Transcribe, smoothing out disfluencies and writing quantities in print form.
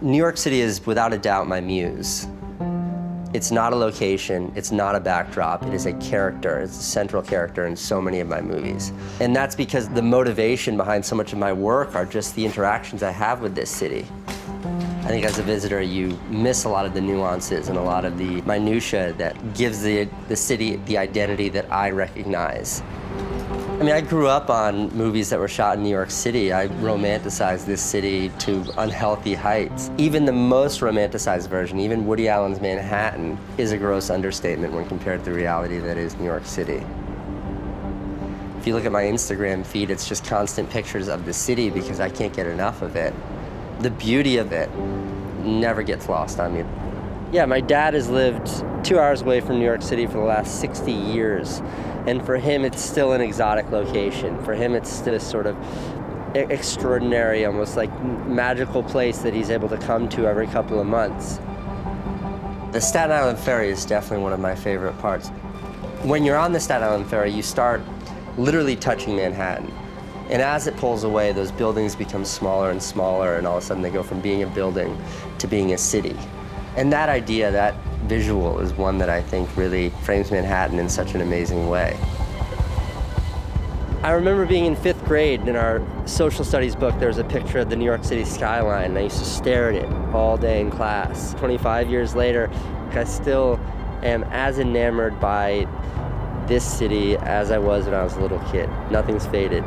New York City is without a doubt my muse. It's not a location, it's not a backdrop, it is a character. It's a central character in so many of my movies. And that's because the motivation behind so much of my work are just the interactions I have with this city. I think as a visitor, you miss a lot of the nuances and a lot of the minutia that gives the city the identity that I recognize. I mean, I grew up on movies that were shot in New York City. I romanticized this city to unhealthy heights. Even the most romanticized version, even Woody Allen's Manhattan, is a gross understatement when compared to the reality that is New York City. If you look at my Instagram feed, it's just constant pictures of the city because I can't get enough of it. The beauty of it never gets lost on me. Yeah, my dad has lived 2 hours away from New York City for the last 60 years. And for him, it's still an exotic location. For him, it's still a sort of extraordinary, almost like magical place that he's able to come to every couple of months. The Staten Island Ferry is definitely one of my favorite parts. When you're on the Staten Island Ferry, you start literally touching Manhattan. And as it pulls away, those buildings become smaller and smaller, and all of a sudden they go from being a building to being a city. And that idea, that visual, is one that I think really frames Manhattan in such an amazing way. I remember being in 5th grade, in our social studies book, there was a picture of the New York City skyline, and I used to stare at it all day in class. 25 years later, I still am as enamored by this city as I was when I was a little kid. Nothing's faded.